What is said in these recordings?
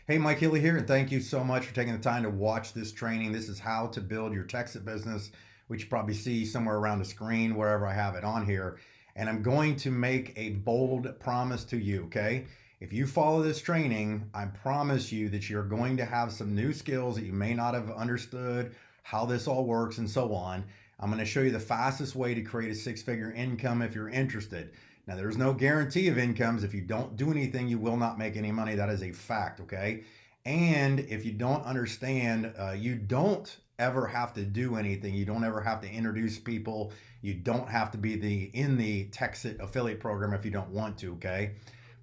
Hey, Mike Healy here, and thank you so much for taking the time to watch this training. This is how to build your Texit business, which you probably see somewhere around the screen, wherever I have it on here. And I'm going to make a bold promise to you, okay? If you follow this training, I promise you that you're going to have some new skills that you may not have understood, how this all works, and so on. I'm going to show you the fastest way to create a six-figure income if you're interested. Now, there's no guarantee of incomes. If you don't do anything, you will not make any money. That is a fact, okay? And if you don't understand, you don't ever have to do anything. You don't ever have to introduce people. You don't have to be in the Texit affiliate program if you don't want to, okay?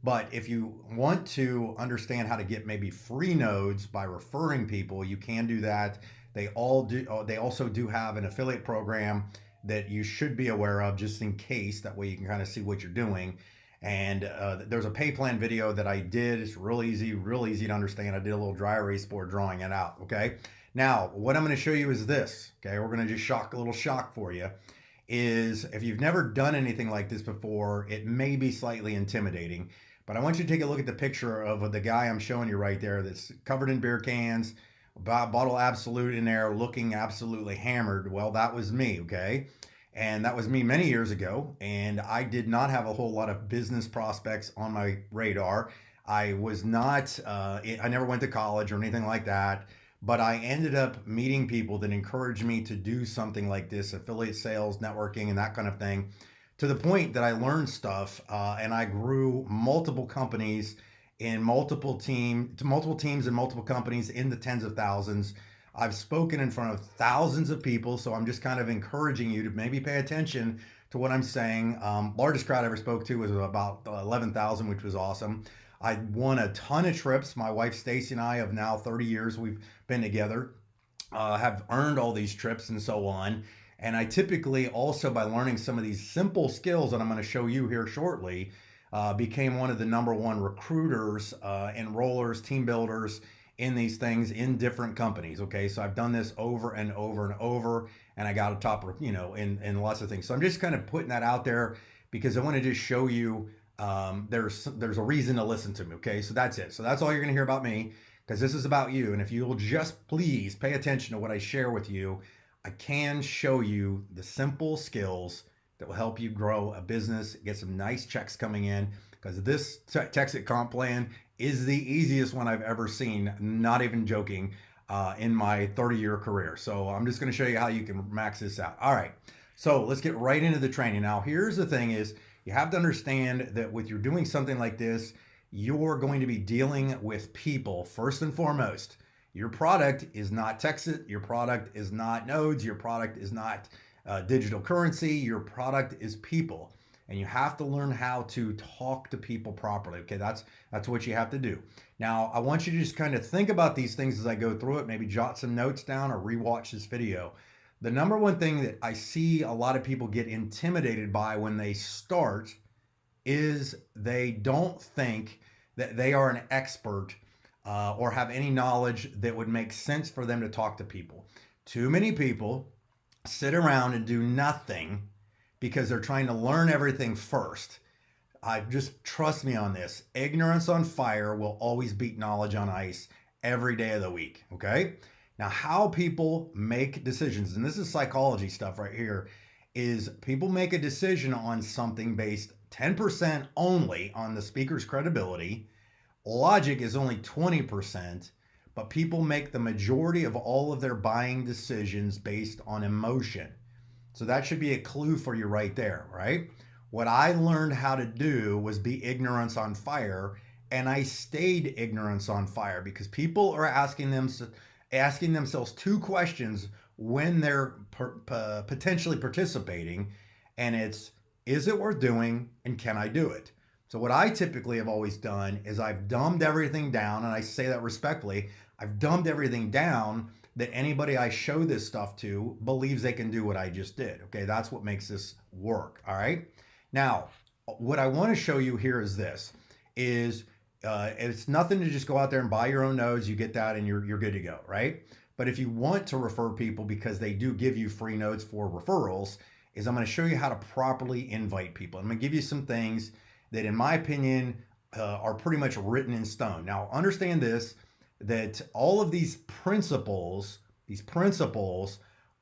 But if you want to understand how to get maybe free nodes by referring people, you can do that. They all do. They also do have an affiliate program that you should be aware of just in case. That way you can kind of see what you're doing. And there's a pay plan video that I did. It's real easy to understand. I did a little dry erase board drawing it out, okay? Now, what I'm gonna show you is this, okay? We're gonna just a little shock for you, is if you've never done anything like this before, it may be slightly intimidating, but I want you to take a look at the picture of the guy I'm showing you right there that's covered in beer cans, bottle Absolute in there, looking absolutely hammered. Well, that was me, okay? And that was me many years ago. And I did not have a whole lot of business prospects on my radar. I was not, I never went to college or anything like that. But I ended up meeting people that encouraged me to do something like this, affiliate sales, networking, and that kind of thing, to the point that I learned stuff and I grew multiple companies in multiple teams and multiple companies in the tens of thousands. I've spoken in front of thousands of people, so I'm just kind of encouraging you to maybe pay attention to what I'm saying. Largest crowd I ever spoke to was about 11,000, which was awesome. I won a ton of trips. My wife Stacy and I, of now 30 years we've been together, have earned all these trips and so on. And I typically also, by learning some of these simple skills that I'm going to show you here shortly, became one of the number one recruiters, enrollers, team builders in these things in different companies. Okay, so I've done this over and over and over, and I got a top, in lots of things. So I'm just kind of putting that out there because I want to just show you there's a reason to listen to me. Okay, so that's it. So that's all you're going to hear about me, because this is about you. And if you will just please pay attention to what I share with you, I can show you the simple skills that will help you grow a business, get some nice checks coming in, because this Texit comp plan is the easiest one I've ever seen, not even joking, in my 30-year career. So I'm just going to show you how you can max this out. All right, so let's get right into the training. Now, here's the thing is, you have to understand that with you're doing something like this, you're going to be dealing with people first and foremost. Your product is not Texit. Your product is not nodes. Your product is not digital currency. Your product is people, and you have to learn how to talk to people properly. Okay, that's what you have to do. Now, I want you to just kind of think about these things as I go through it. Maybe jot some notes down or rewatch this video. The number one thing that I see a lot of people get intimidated by when they start is they don't think that they are an expert or have any knowledge that would make sense for them to talk to people. Too many people sit around and do nothing because they're trying to learn everything first. Just trust me on this. Ignorance on fire will always beat knowledge on ice every day of the week, okay? Now, how people make decisions, and this is psychology stuff right here, is people make a decision on something based 10% only on the speaker's credibility. Logic is only 20%, but people make the majority of all of their buying decisions based on emotion. So that should be a clue for you right there, right? What I learned how to do was be ignorance on fire, and I stayed ignorance on fire because people are asking themselves two questions when they're potentially participating, and it's, is it worth doing, and can I do it? So what I typically have always done is I've dumbed everything down, and I say that respectfully. I've dumbed everything down that anybody I show this stuff to believes they can do what I just did. Okay, that's what makes this work. All right. Now, what I want to show you here is this: it's nothing to just go out there and buy your own nodes. You get that, and you're good to go, right? But if you want to refer people, because they do give you free nodes for referrals, is I'm going to show you how to properly invite people. I'm going to give you some things that, in my opinion, are pretty much written in stone. Now, understand this. that all of these principles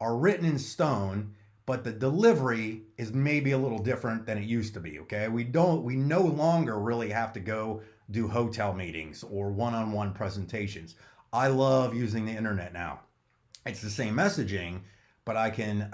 are written in stone, but the delivery is maybe a little different than it used to be. Okay, we no longer really have to go do hotel meetings or one-on-one presentations. I love using the internet now. It's the same messaging, but I can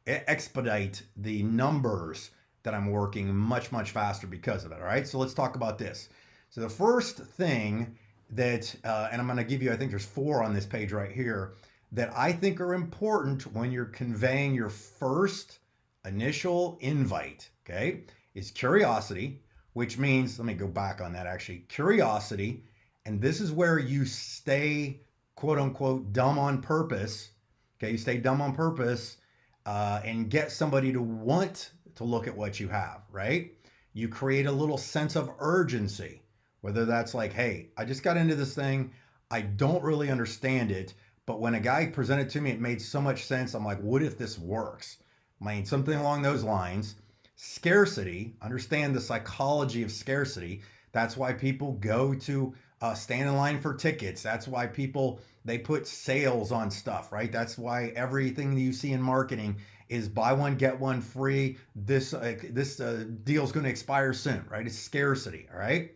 expedite the numbers that I'm working much faster because of it. All right, so let's talk about this. So the first thing that, and I'm going to give you, I think there's 4 on this page right here that I think are important when you're conveying your first initial invite, okay, is curiosity, which means, let me go back on that actually, curiosity, and this is where you stay, quote unquote, dumb on purpose, okay, you stay dumb on purpose and get somebody to want to look at what you have, right? You create a little sense of urgency, whether that's like, hey, I just got into this thing, I don't really understand it, but when a guy presented to me, it made so much sense. I'm like, what if this works? I mean, something along those lines. Scarcity, understand the psychology of scarcity. That's why people go to stand in line for tickets. That's why they put sales on stuff, right? That's why everything that you see in marketing is buy one, get one free. This deal's going to expire soon, right? It's scarcity, all right?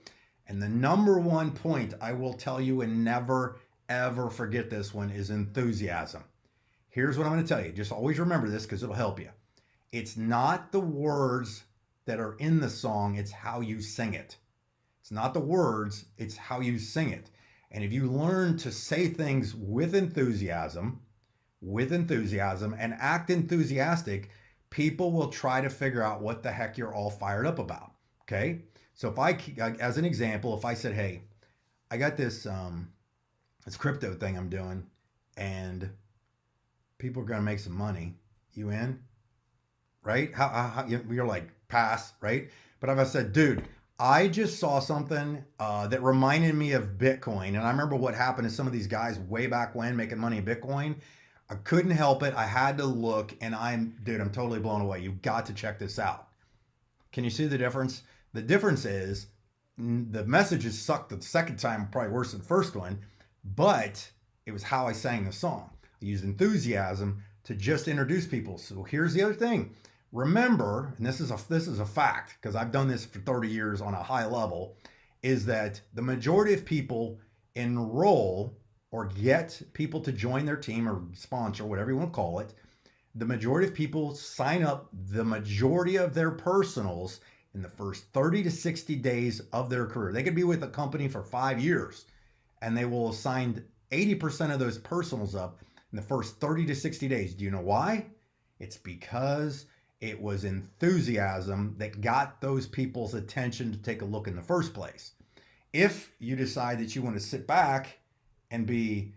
And the number one point I will tell you, and never ever forget this one, is enthusiasm. Here's what I'm going to tell you. Just always remember this because it'll help you. It's not the words that are in the song, it's how you sing it. It's not the words, it's how you sing it. And if you learn to say things with enthusiasm and act enthusiastic, people will try to figure out what the heck you're all fired up about. Okay? So as an example, if I said, hey, I got this crypto thing I'm doing, and people are going to make some money. You in? Right? How you're like, pass, right? But if I said, dude, I just saw something that reminded me of Bitcoin, and I remember what happened to some of these guys way back when making money in Bitcoin. I couldn't help it. I had to look, and I'm totally blown away. You've got to check this out. Can you see the difference? The difference is the messages sucked the second time, probably worse than the first one, but it was how I sang the song. I used enthusiasm to just introduce people. So here's the other thing. Remember, and this is a fact, because I've done this for 30 years on a high level, is that the majority of people enroll or get people to join their team or sponsor, whatever you want to call it. The majority of people sign up the majority of their personals in the first 30 to 60 days of their career. They could be with a company for 5 years, and they will assign 80% of those personals up in the first 30 to 60 days. Do you know why? It's because it was enthusiasm that got those people's attention to take a look in the first place. If you decide that you want to sit back and be,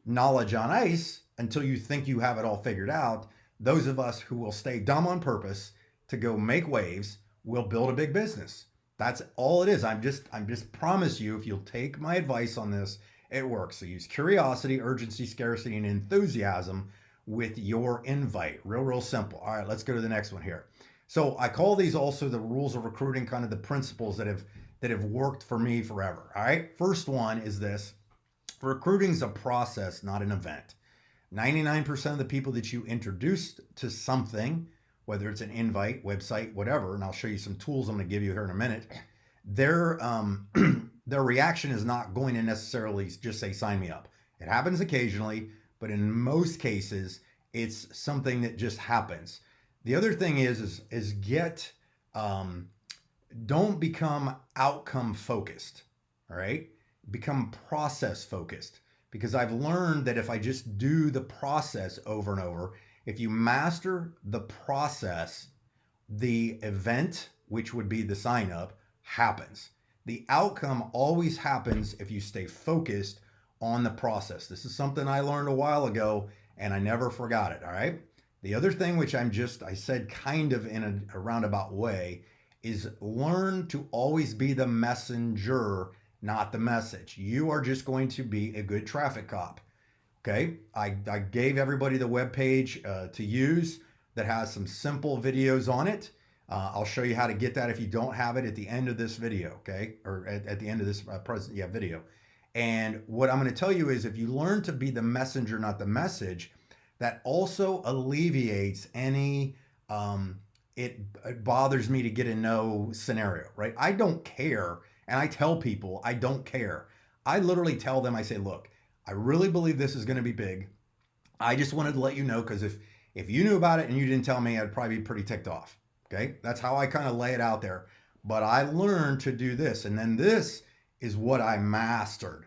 knowledge on ice until you think you have it all figured out, those of us who will stay dumb on purpose to go make waves will build a big business. That's all it is. I'm just promise you, if you'll take my advice on this, it works. So use curiosity, urgency, scarcity, and enthusiasm with your invite. Real simple. All right, let's go to the next one here. So I call these also the rules of recruiting, kind of the principles that have worked for me forever. All right. First one is this: recruiting is a process, not an event. 99% of the people that you introduce to something, whether it's an invite, website, whatever, and I'll show you some tools I'm going to give you here in a minute, their reaction is not going to necessarily just say, sign me up. It happens occasionally, but in most cases, it's something that just happens. The other thing is don't become outcome focused, all right? Become process focused, because I've learned that if I just do the process over and over, if you master the process, the event, which would be the sign up, happens. The outcome always happens if you stay focused on the process. This is something I learned a while ago, and I never forgot it, all right? The other thing, which I said kind of in a roundabout way, is learn to always be the messenger, not the message. You are just going to be a good traffic cop. Okay, I gave everybody the webpage to use that has some simple videos on it. I'll show you how to get that if you don't have it at the end of this video, okay? Or at the end of this video. And what I'm going to tell you is if you learn to be the messenger, not the message, that also alleviates any it bothers me to get a no scenario, right? I don't care. And I tell people I don't care. I literally tell them, I say, look, I really believe this is going to be big. I just wanted to let you know because if you knew about it and you didn't tell me, I'd probably be pretty ticked off. Okay, that's how I kind of lay it out there. But I learned to do this, and then this is what I mastered.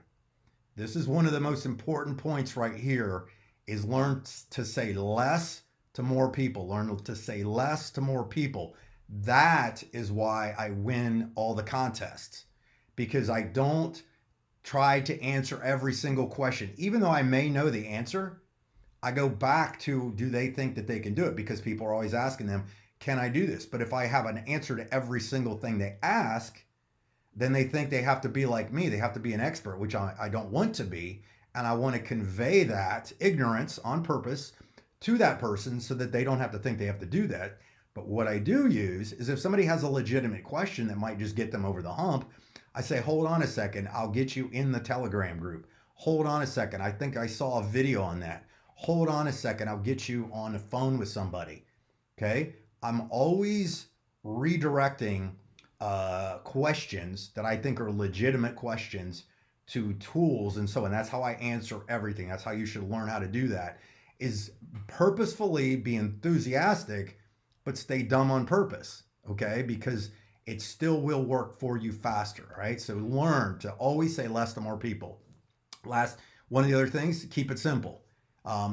This is one of the most important points right here: is learn to say less to more people. Learn to say less to more people. That is why I win all the contests because I don't try to answer every single question, even though I may know the answer. I go back to do they think that they can do it because people are always asking them, can I do this? But if I have an answer to every single thing they ask, then they think they have to be like me. They have to be an expert, which I don't want to be. And I want to convey that ignorance on purpose to that person so that they don't have to think they have to do that. But what I do use is if somebody has a legitimate question that might just get them over the hump, I say, hold on a second, I'll get you in the Telegram group. Hold on a second, I think I saw a video on that. Hold on a second, I'll get you on the phone with somebody. Okay? I'm always redirecting questions that I think are legitimate questions to tools and so on. That's how I answer everything. That's how you should learn how to do that, is purposefully be enthusiastic, but stay dumb on purpose, okay? Because it still will work for you faster, right? So learn to always say less to more people. One of the other things, keep it simple.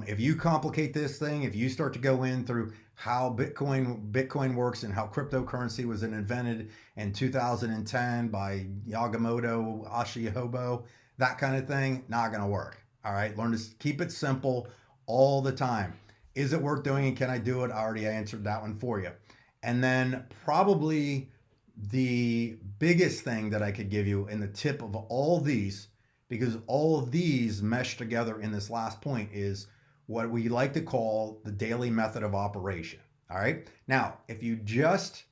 If you complicate this thing, if you start to go in through how Bitcoin works and how cryptocurrency was invented in 2010 by Yagamoto, Ashihobo, that kind of thing, not going to work. All right, learn to keep it simple all the time. Is it worth doing and can I do it? I already answered that one for you. And then probably the biggest thing that I could give you in the tip of all these, because all of these mesh together in this last point, is what we like to call the daily method of operation. All right. Now, if you just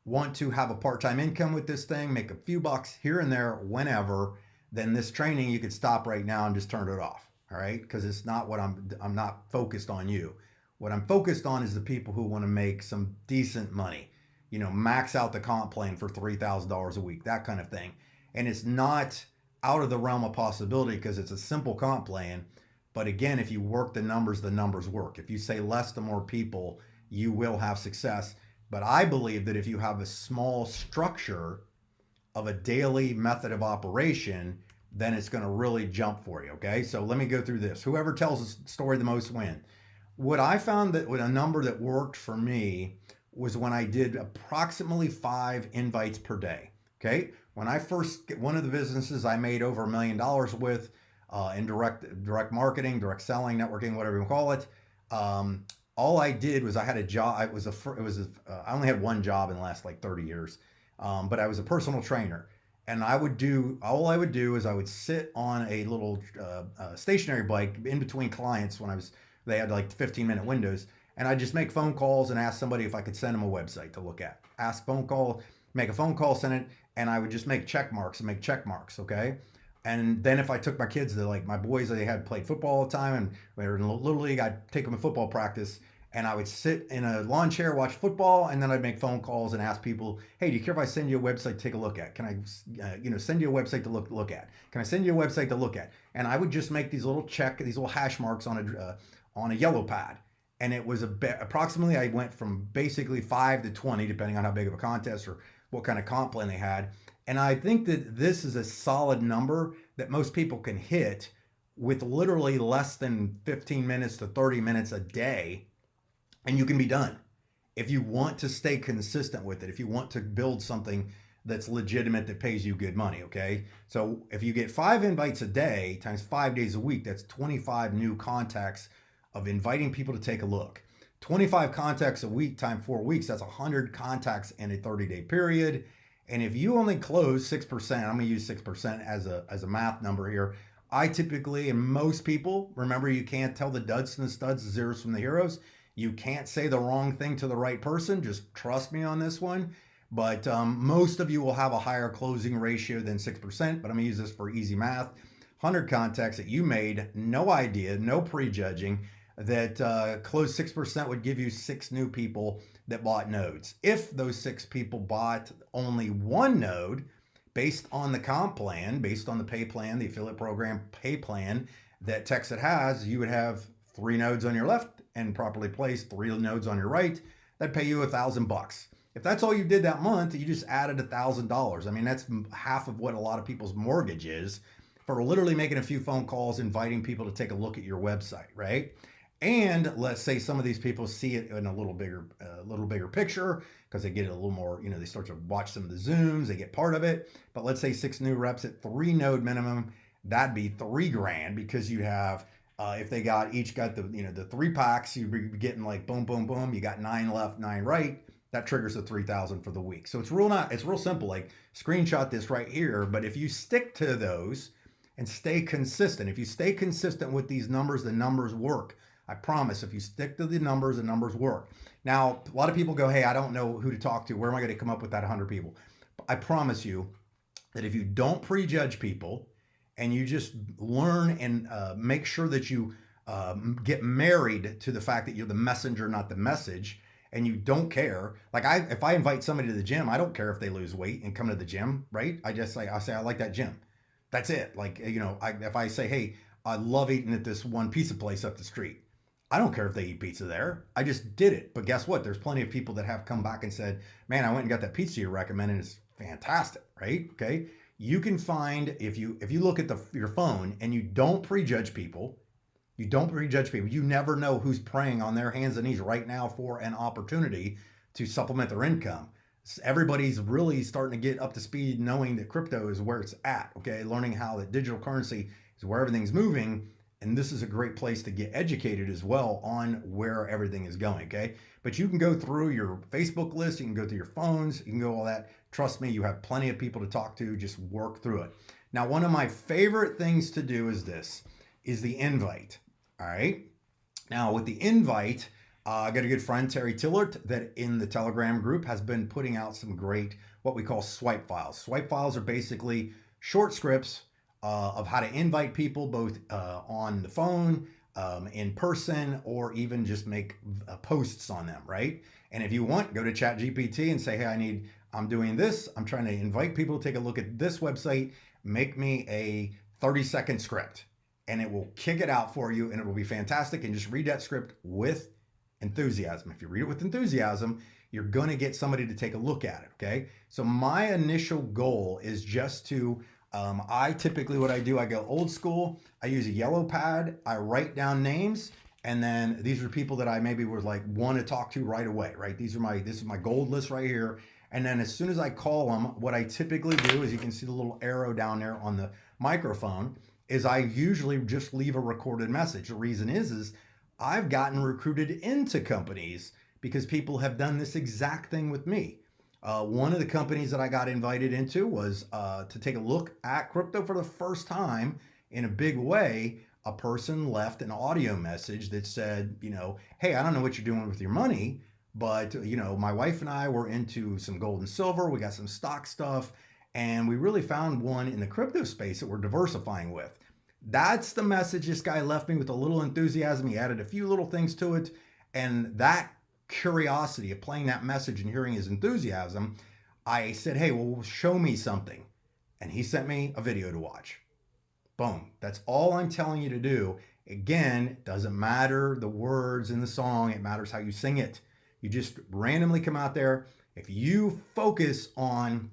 want to have a part-time income with this thing, make a few bucks here and there whenever, then this training you could stop right now and just turn it off. All right. Because it's not what I'm not focused on you. What I'm focused on is the people who want to make some decent money, you know, max out the comp plan for $3,000 a week, that kind of thing. And it's not out of the realm of possibility because it's a simple comp plan. But again, if you work the numbers work. If you say less to more people, you will have success. But I believe that if you have a small structure of a daily method of operation, then it's going to really jump for you. Okay. So let me go through this. Whoever tells the story the most win. What I found that with a number that worked for me was when I did approximately 5 invites per day. Okay. When I first, one of the businesses I made over $1 million with in direct marketing, direct selling, networking, whatever you call it. All I did was I had a job. I only had one job in the last like 30 years. But I was a personal trainer, and all I would do is I would sit on a little stationary bike in between clients they had like 15-minute windows, and I'd just make phone calls and ask somebody if I could send them a website to look at. Make a phone call, send it, and I would just make check marks, okay? And then if I took my kids to, like, my boys, they had played football all the time and they were in Little League, I'd take them to football practice and I would sit in a lawn chair, watch football, and then I'd make phone calls and ask people, hey, do you care if I send you a website to take a look at? Can I, send you a website to look at? Can I send you a website to look at? And I would just make these little hash marks on a yellow pad. And it was approximately, I went from basically 5 to 20, depending on how big of a contest or what kind of comp plan they had. And I think that this is a solid number that most people can hit with literally less than 15 minutes to 30 minutes a day, and you can be done. If you want to stay consistent with it, if you want to build something that's legitimate that pays you good money, okay? So if you get 5 invites a day times 5 days a week, that's 25 new contacts of inviting people to take a look. 25 contacts a week times 4 weeks, that's 100 contacts in a 30-day period. And if you only close 6%, I'm going to use 6% as a math number here. I typically, and most people, remember, you can't tell the duds from the studs, the zeros from the heroes. You can't say the wrong thing to the right person. Just trust me on this one. But most of you will have a higher closing ratio than 6%, but I'm going to use this for easy math. 100 contacts that you made, no idea, no prejudging, that close 6% would give you 6 new people that bought nodes. If those 6 people bought only 1 node, based on the comp plan, based on the pay plan, the affiliate program pay plan that Texit has, you would have 3 nodes on your left and properly placed 3 nodes on your right. That'd pay you $1,000. If that's all you did that month, you just added $1,000. I mean, that's half of what a lot of people's mortgage is for literally making a few phone calls, inviting people to take a look at your website, right? And let's say some of these people see it in a little bigger picture because they get a little more, they start to watch some of the Zooms, they get part of it. But let's say 6 new reps at 3 node minimum, that'd be $3,000 because you have, if they each got the 3 packs, you'd be getting like boom, boom, boom. You got 9 left, 9 right. That triggers the 3,000 for the week. So it's real simple. Like screenshot this right here. But if you stick to those and stay consistent, if you stay consistent with these numbers, the numbers work. I promise. If you stick to the numbers work. Now, a lot of people go, hey, I don't know who to talk to. Where am I going to come up with that 100 people? I promise you that if you don't prejudge people and you just learn and make sure that you get married to the fact that you're the messenger, not the message, and you don't care. Like if I invite somebody to the gym, I don't care if they lose weight and come to the gym, right? I say I like that gym. That's it. Like, if I say, hey, I love eating at this one pizza place up the street. I don't care if they eat pizza there. I just did it. But guess what? There's plenty of people that have come back and said, man, I went and got that pizza you recommended. It's fantastic, right? Okay. You can find, if you look at your phone and you don't prejudge people, you never know who's praying on their hands and knees right now for an opportunity to supplement their income. Everybody's really starting to get up to speed knowing that crypto is where it's at, okay? Learning how that digital currency is where everything's moving. And this is a great place to get educated as well on where everything is going, okay? But you can go through your Facebook list, you can go through your phones, you can go all that. Trust me, you have plenty of people to talk to, just work through it. Now, one of my favorite things to do is the invite, all right? Now, with the invite, I got a good friend, Terry Tillert, that in the Telegram group has been putting out some great, what we call swipe files. Swipe files are basically short scripts of how to invite people both on the phone, in person, or even just make posts on them, right? And if you want, go to ChatGPT and say, hey, I'm doing this. I'm trying to invite people to take a look at this website. Make me a 30-second script. And it will kick it out for you and it will be fantastic. And just read that script with enthusiasm. If you read it with enthusiasm, you're going to get somebody to take a look at it, okay? So my initial goal is just to I typically, what I do, I go old school. I use a yellow pad. I write down names. And then these are people that I maybe was like want to talk to right away, right? This is my gold list right here. And then as soon as I call them, what I typically do is you can see the little arrow down there on the microphone is I usually just leave a recorded message. The reason is I've gotten recruited into companies because people have done this exact thing with me. One of the companies that I got invited into was to take a look at crypto for the first time in a big way. A person left an audio message that said, hey, I don't know what you're doing with your money, but, my wife and I were into some gold and silver. We got some stock stuff, and we really found one in the crypto space that we're diversifying with. That's the message this guy left me with a little enthusiasm. He added a few little things to it, and that curiosity of playing that message and hearing his enthusiasm, I said, hey, well, show me something. And he sent me a video to watch. Boom. That's all I'm telling you to do. Again, it doesn't matter the words in the song. It matters how you sing it. You just randomly come out there. If you focus on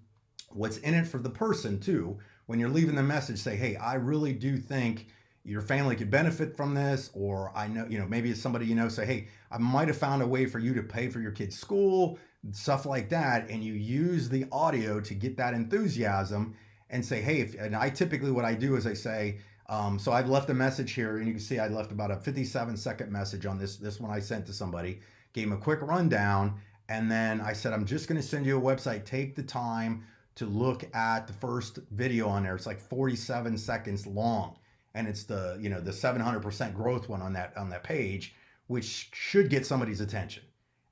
what's in it for the person too, when you're leaving the message, say, hey, I really do think your family could benefit from this, or I know, maybe it's somebody say, hey, I might have found a way for you to pay for your kid's school, stuff like that. And you use the audio to get that enthusiasm and say, hey, and I typically, what I do is I say, so I've left a message here, and you can see I left about a 57-second message on this one I sent to somebody, gave him a quick rundown, and then I said, I'm just going to send you a website. Take the time to look at the first video on there. It's like 47 seconds long. And it's the 700% growth one on that page, which should get somebody's attention.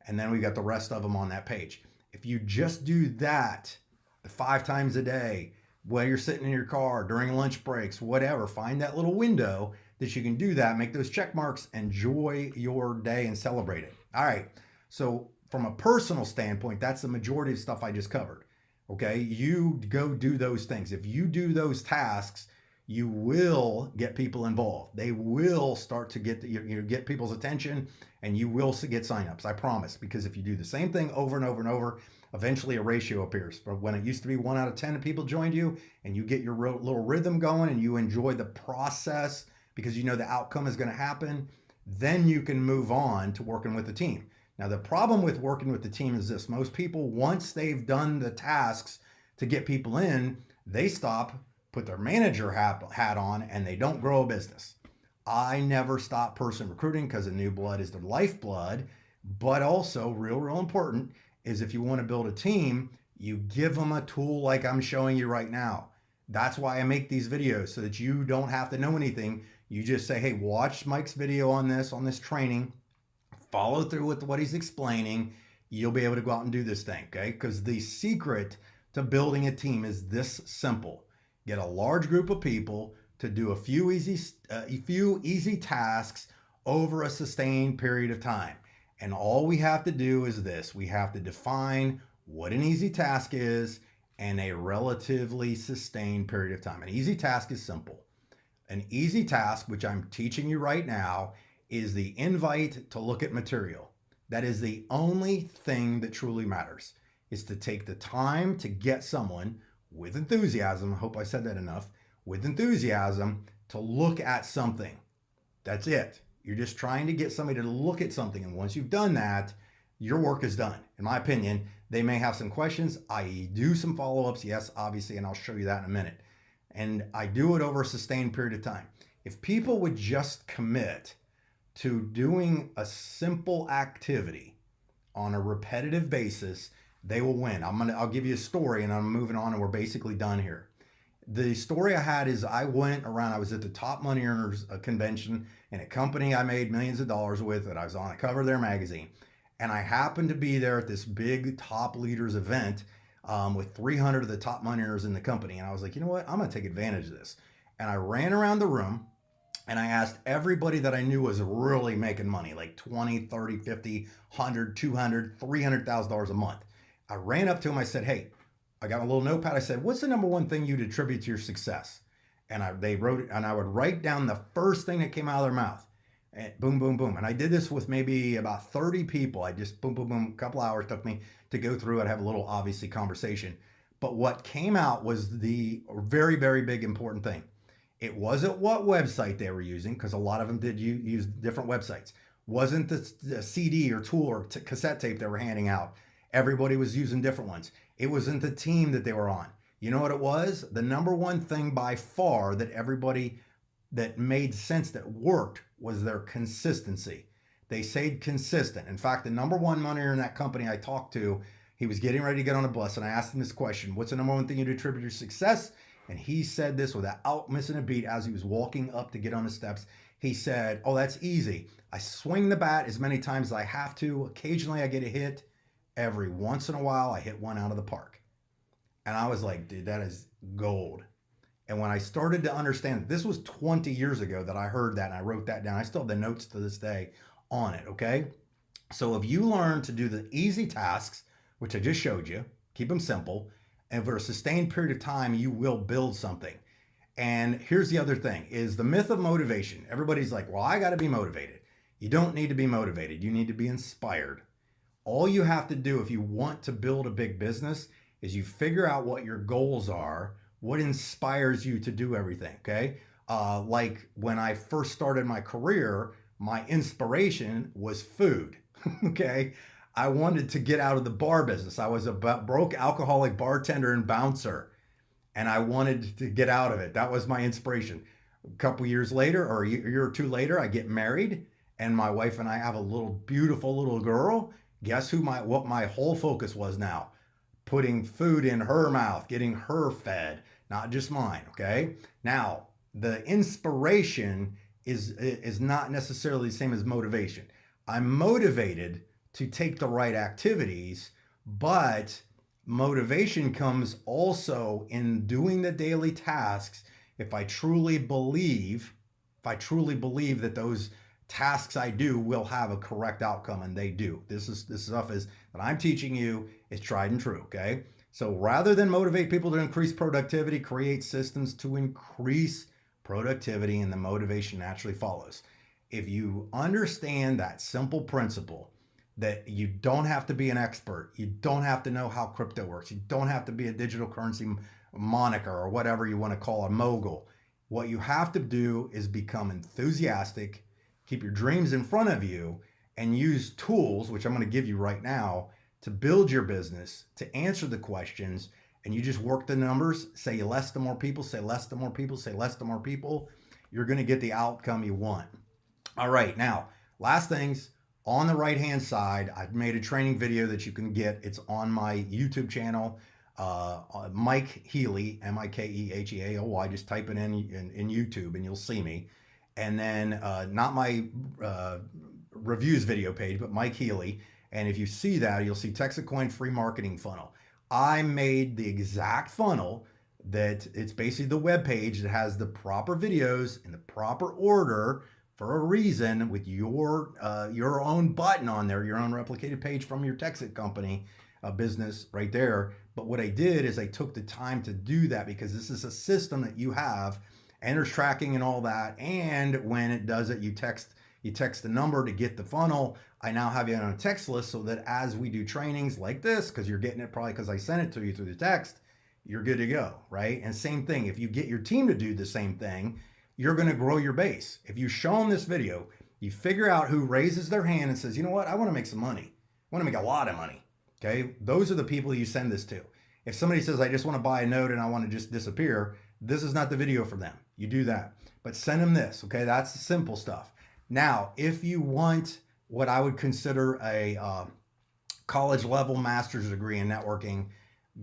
And then we got the rest of them on that page. If you just do that 5 times a day, while you're sitting in your car, during lunch breaks, whatever. Find that little window that you can do that, make those check marks, enjoy your day and celebrate it. All right. So, from a personal standpoint, that's the majority of stuff I just covered. Okay. You go do those things. If you do those tasks, you will get people involved. They will start to get people's attention, and you will get signups. I promise. Because if you do the same thing over and over and over, eventually a ratio appears. But when it used to be 1 out of 10 people joined you, and you get your little rhythm going, and you enjoy the process because you know the outcome is going to happen, then you can move on to working with the team. Now, the problem with working with the team is this: most people, once they've done the tasks to get people in, they stop, put their manager hat on, and they don't grow a business. I never stop person recruiting because the new blood is their lifeblood. But also, real important is, if you want to build a team, you give them a tool like I'm showing you right now. That's why I make these videos, so that you don't have to know anything. You just say, hey, watch Mike's video on this training, follow through with what he's explaining. You'll be able to go out and do this thing, okay? Because the secret to building a team is this simple. Get a large group of people to do a few easy tasks over a sustained period of time. And all we have to do is this: we have to define what an easy task is and a relatively sustained period of time. An easy task is simple. An easy task, which I'm teaching you right now, is the invite to look at material. That is the only thing that truly matters, is to take the time to get someone with enthusiasm, I hope I said that enough, with enthusiasm, to look at something. That's it. You're just trying to get somebody to look at something. And once you've done that, your work is done. In my opinion, they may have some questions. I do some follow-ups, yes, obviously, and I'll show you that in a minute. And I do it over a sustained period of time. If people would just commit to doing a simple activity on a repetitive basis, they will win. I'll give you a story, and I'm moving on, and we're basically done here. The story I had is, I was at the Top Money Earners convention in a company I made millions of dollars with, and I was on the cover of their magazine. And I happened to be there at this big top leaders event with 300 of the top money earners in the company. And I was like, you know what? I'm going to take advantage of this. And I ran around the room, and I asked everybody that I knew was really making money, like 20, 30, 50, 100, 200, $300,000 a month. I ran up to them. I said, hey, I got a little notepad. I said, what's the number one thing you'd attribute to your success? And they wrote it, and I would write down the first thing that came out of their mouth. And boom, boom, boom. And I did this with maybe about 30 people. I just boom, boom, boom. A couple hours took me to go through and have a little, obviously, conversation. But what came out was the very, very big important thing. It wasn't what website they were using, because a lot of them did use different websites. Wasn't the CD or tool or cassette tape they were handing out. Everybody was using different ones. It wasn't the team that they were on. You know what it was? The number one thing by far that everybody that made sense, that worked, was their consistency. They stayed consistent. In fact, the number one money in that company I talked to, he was getting ready to get on a bus, and I asked him this question: what's the number one thing you'd attribute your success? And he said this without missing a beat as he was walking up to get on the steps. He said, oh, that's easy. I swing the bat as many times as I have to. Occasionally I get a hit. Every once in a while I hit one out of the park. And I was like, dude, that is gold. And when I started to understand, this was 20 years ago that I heard that, and I wrote that down. I still have the notes to this day on it, okay? So if you learn to do the easy tasks, which I just showed you, keep them simple, and for a sustained period of time, you will build something. And here's the other thing, is the myth of motivation. Everybody's like, well, I got to be motivated. You don't need to be motivated. You need to be inspired. All you have to do if you want to build a big business is you figure out what your goals are, what inspires you to do everything, okay? Like when I first started my career, my inspiration was food, okay? I wanted to get out of the bar business. I was a broke alcoholic bartender and bouncer, and I wanted to get out of it. That was my inspiration. A couple years later, or a year or two later, I get married, and my wife and I have a beautiful little girl. Guess what my whole focus was now? Putting food in her mouth, getting her fed, not just mine, okay? Now, the inspiration is not necessarily the same as motivation. I'm motivated to take the right activities, but motivation comes also in doing the daily tasks. If I truly believe, that those tasks I do will have a correct outcome, and they do. This stuff is that I'm teaching you is tried and true. Okay. So rather than motivate people to increase productivity, create systems to increase productivity, and the motivation naturally follows. If you understand that simple principle, that you don't have to be an expert, you don't have to know how crypto works, you don't have to be a digital currency moniker or whatever you want to call a mogul. What you have to do is become enthusiastic, keep your dreams in front of you, and use tools, which I'm going to give you right now, to build your business, to answer the questions. And you just work the numbers, say less to more people, say less to more people, say less to more people. You're going to get the outcome you want. All right, now, last things. On the right hand side, I've made a training video that you can get. It's on my YouTube channel, Mike Healy, Mikehealy. Just type it in YouTube and you'll see me. And then not my reviews video page, but Mike Healy. And if you see that, you'll see Texit Coin free marketing funnel. I made the exact funnel that it's basically the web page that has the proper videos in the proper order for a reason, with your own button on there, your own replicated page from your Texit company business right there. But what I did is I took the time to do that because this is a system that you have, and there's tracking and all that. And when it does it, you text the number to get the funnel. I now have you on a text list so that as we do trainings like this, because you're getting it probably because I sent it to you through the text, you're good to go, right? And same thing, if you get your team to do the same thing, you're going to grow your base. If you show them this video, you figure out who raises their hand and says, you know what, I want to make some money. I want to make a lot of money. Okay. Those are the people you send this to. If somebody says, I just want to buy a note and I want to just disappear, this is not the video for them. You do that, but send them this. Okay. That's the simple stuff. Now, if you want what I would consider a college level master's degree in networking,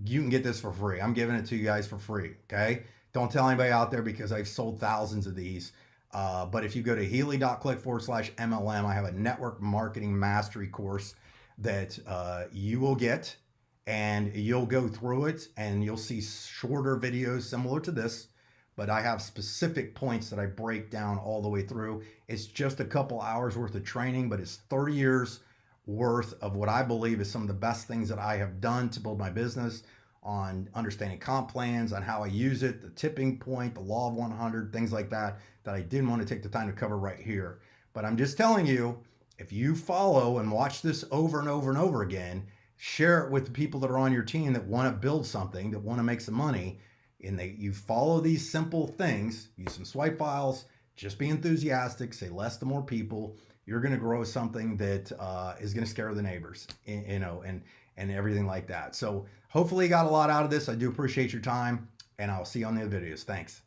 you can get this for free. I'm giving it to you guys for free. Okay. Don't tell anybody out there because I've sold thousands of these. But if you go to healy.click/MLM, I have a network marketing mastery course that you will get, and you'll go through it and you'll see shorter videos similar to this, but I have specific points that I break down all the way through. It's just a couple hours worth of training, but it's 30 years worth of what I believe is some of the best things that I have done to build my business, on understanding comp plans, on how I use it, the tipping point, the law of 100, things like that, that I didn't want to take the time to cover right here. But I'm just telling you, if you follow and watch this over and over and over again, share it with the people that are on your team that want to build something, that want to make some money, and you follow these simple things, use some swipe files, just be enthusiastic, say less to more people, you're going to grow something that is going to scare the neighbors, and everything like that. So hopefully you got a lot out of this. I do appreciate your time, and I'll see you on the other videos. Thanks.